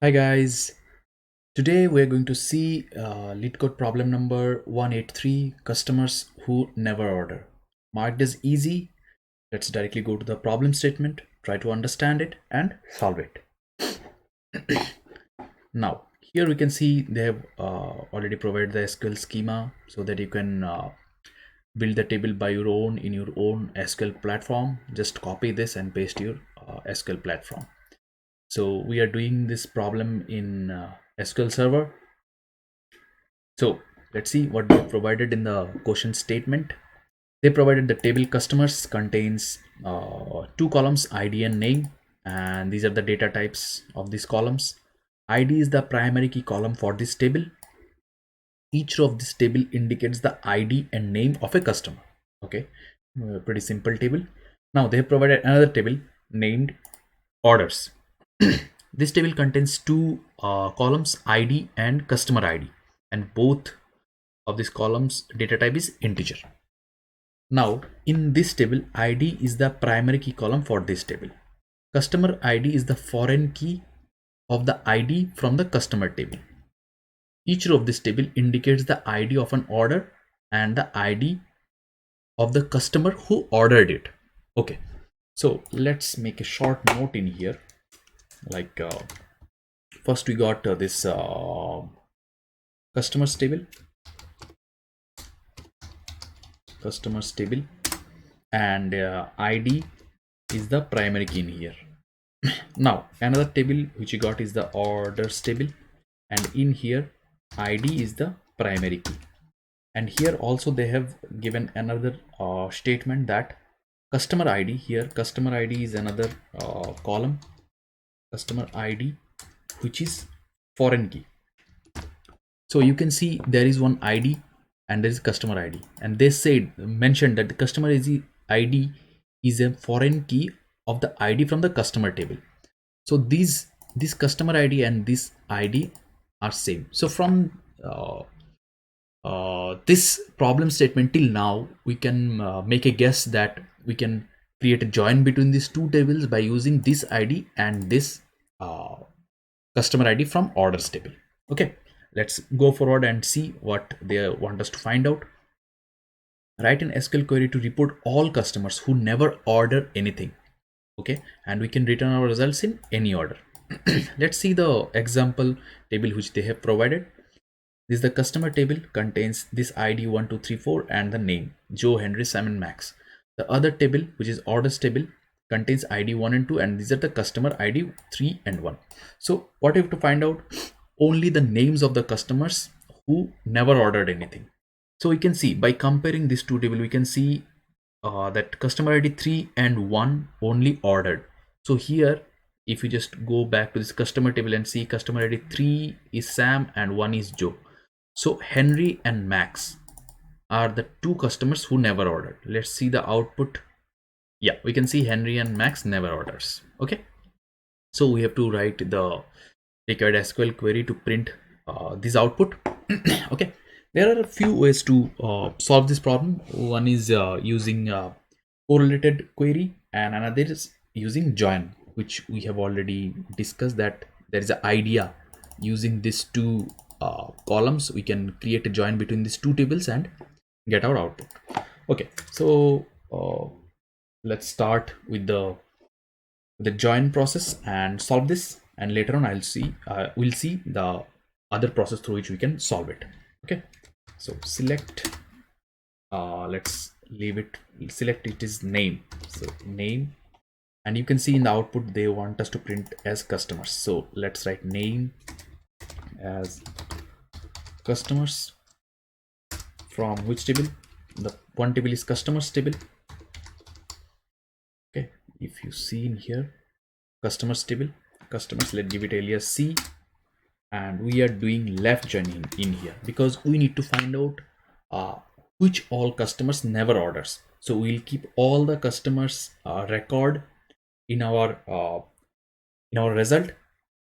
Hi guys, today we're going to see LeetCode problem number 183, customers who never order. Marked as easy. Let's directly go to the problem statement, try to understand it and solve it. Now, here we can see they have already provided the SQL schema so that you can build the table by your own in your own SQL platform. Just copy this and paste your SQL platform. So we are doing this problem in SQL Server. So let's see what they provided in the question statement. They provided the table customers contains two columns, ID and name, and these are the data types of these columns. ID is the primary key column for this table. Each row of this table indicates the ID and name of a customer. Okay, pretty simple table. Now they have provided another table named orders. This table contains two columns, ID and customer ID, and both of these columns data type is integer. Now in this table, ID is the primary key column for this table. Customer ID is the foreign key of the ID from the customer table. Each row of this table indicates the ID of an order and the ID of the customer who ordered it. Okay, so let's make a short note in here. Like first we got this customers table, and ID is the primary key in here. Now another table which you got is the orders table, and in here ID is the primary key. And here also they have given another statement that customer ID, here customer ID is another column, customer ID, which is foreign key. So you can see there is one ID and there is customer ID, and they mentioned that the customer ID is a foreign key of the ID from the customer table. So this customer ID and this ID are same. So from this problem statement till now, we can make a guess that we can create a join between these two tables by using this ID and this customer ID from orders table. Okay, let's go forward and see what they want us to find out. Write an SQL query to report all customers who never order anything. Okay, and we can return our results in any order. Let's see the example table which they have provided. This is the customer table, contains this ID 1234 and the name Joe, Henry, Simon, Max. The other table, which is orders table, contains ID 1 and 2, and these are the customer ID 3 and 1. So what you have to find out, only the names of the customers who never ordered anything. So we can see by comparing these two tables, we can see that customer ID 3 and 1 only ordered. So here, if you just go back to this customer table and see, customer ID 3 is Sam and 1 is Joe. So Henry and Max are the two customers who never ordered. Let's see the output. Yeah, we can see Henry and Max never orders. Okay, so we have to write the required SQL query to print this output. Okay, there are a few ways to solve this problem. One is using correlated query, and another is using join, which we have already discussed. That there is an idea using these two columns, we can create a join between these two tables and get our output. Okay, so let's start with the join process and solve this, and later on we'll see the other process through which we can solve it. Okay, so select let's leave it, select it is name, so name, and you can see in the output they want us to print as customers. So let's write name as customers from which table, the one table is customers table. Okay, if you see in here customers table, customers, let's give it alias C, and we are doing left join in here because we need to find out which all customers never orders. So we'll keep all the customers record in our result,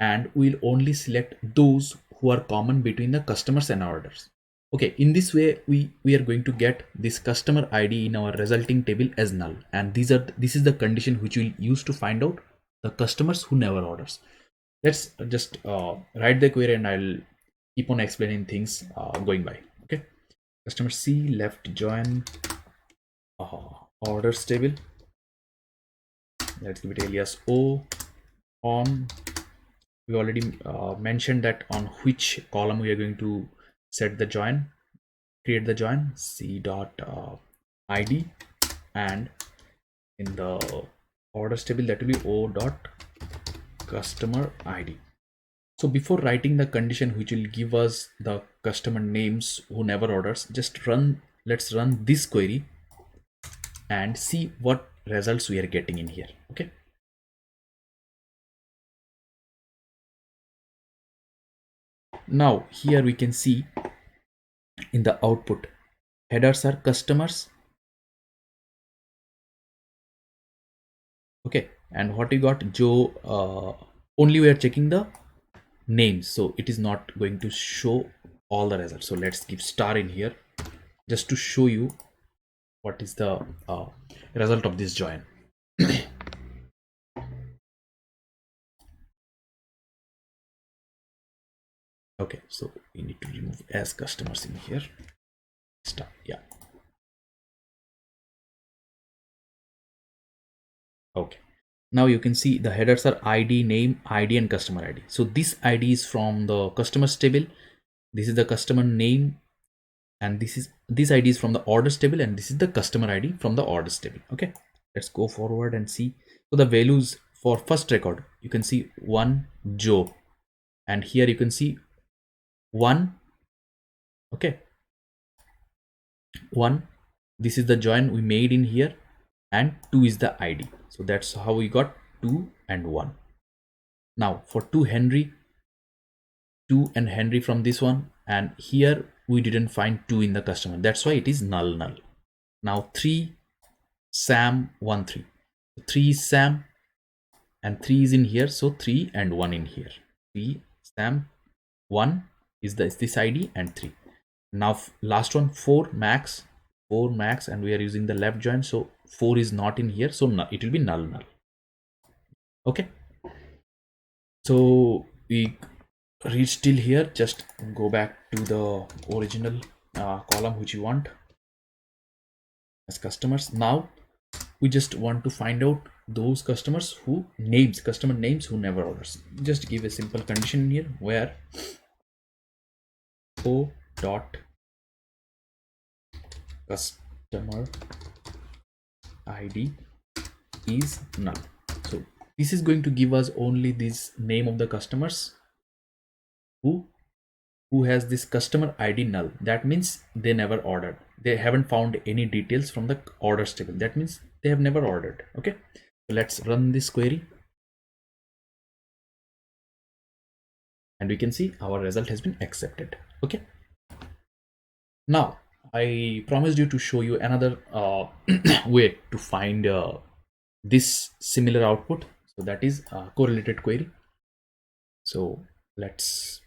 and we'll only select those who are common between the customers and orders. Okay, in this way we are going to get this customer ID in our resulting table as null, and this is the condition which we'll use to find out the customers who never orders. Let's just write the query and I'll keep on explaining things going by. Okay, customer C left join orders table. Let's give it alias O on. We already mentioned that on which column we are going to set the join, create the join. C dot id, and in the orders table that will be O dot customer id. So before writing the condition which will give us the customer names who never orders, just let's run this query and see what results we are getting in here. Okay, now here we can see in the output headers are customers. Okay, and what we got, Joe, only we are checking the names, so it is not going to show all the results. So let's give star in here just to show you what is the result of this join. Okay, so we need to remove as customers in here. Star, yeah. Okay, now you can see the headers are id, name, id, and customer id. So this id is from the customers table, this is the customer name, and this id is from the orders table, and this is the customer id from the orders table. Okay, let's go forward and see. So the values for first record, you can see 1 Joe, and here you can see 1. Okay, 1, this is the join we made in here, and 2 is the id. So that's how we got 2 and 1. Now for 2 Henry, 2 and Henry from this one, and here we didn't find 2 in the customer, that's why it is null. Now 3 Sam, 1 3, 3 is Sam and 3 is in here, so 3 and 1 in here. 3 Sam, 1 is this id, and 3. Now last one 4 Max, 4 Max, and we are using the left join, so 4 is not in here, so it will be null. Okay, so we reach till here. Just go back to the original column which you want as customers. Now we just want to find out those customers who customer names who never orders. Just give a simple condition in here where O dot customer id is null. So this is going to give us only this name of the customers who has this customer id null. That means they never ordered, they haven't found any details from the orders table, that means they have never ordered. Okay, so let's run this query and we can see our result has been accepted. Okay, now I promised you to show you another way to find this similar output, so that is correlated query. So let's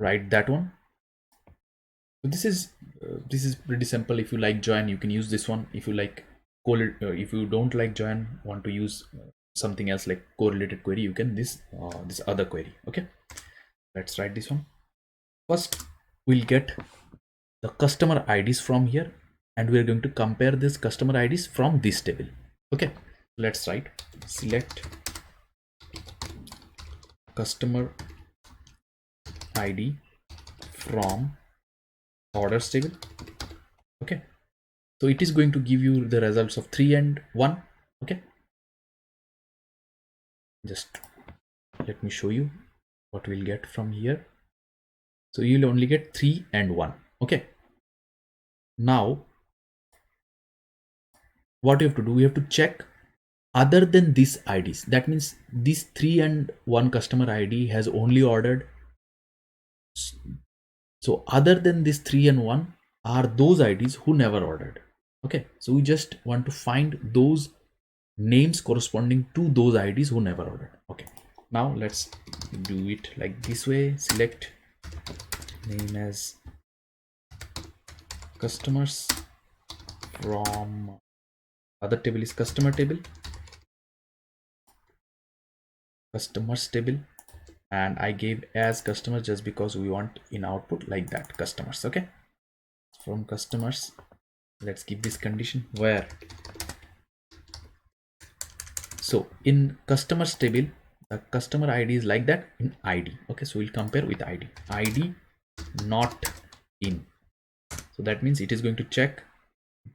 write that one. So this is pretty simple. If you like join, you can use this one. If you like if you don't like join, want to use something else like correlated query, you can this other query. Okay, let's write this one. First we'll get the customer IDs from here, and we are going to compare this customer IDs from this table. Okay, let's write select customer ID from orders table. Okay, so it is going to give you the results of 3 and 1. Okay, just let me show you what we'll get from here. So you'll only get 3 and 1. Okay, now what you have to do, we have to check other than these IDs. That means this 3 and 1 customer ID has only ordered. So other than this 3 and 1 are those IDs who never ordered. Okay, so we just want to find those names corresponding to those IDs who never ordered. Okay, now let's do it like this way. Select name as customers from other table is customers table, and I gave as customers just because we want in output like that customers. Okay, from customers, let's give this condition where, so in customers table the customer ID is like that in ID. Okay, so we'll compare with ID not in. So that means it is going to check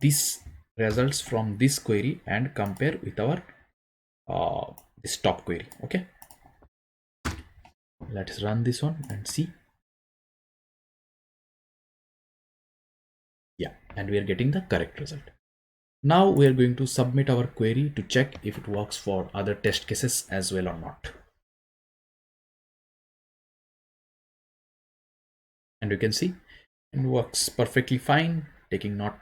this results from this query and compare with our this top query. Okay, let's run this one and see. Yeah, and we are getting the correct result. Now we are going to submit our query to check if it works for other test cases as well or not. And you can see it works perfectly fine, taking not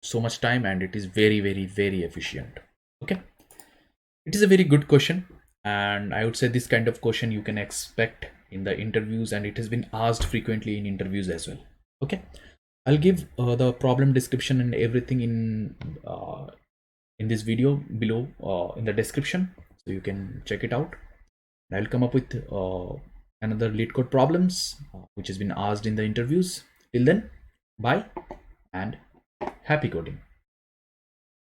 so much time, and it is very efficient. Okay, it is a very good question, and I would say this kind of question you can expect in the interviews, and it has been asked frequently in interviews as well. Okay, I'll give the problem description and everything in this video below in the description, so you can check it out. I'll come up with another LeetCode problems which has been asked in the interviews. Till then, bye and happy coding.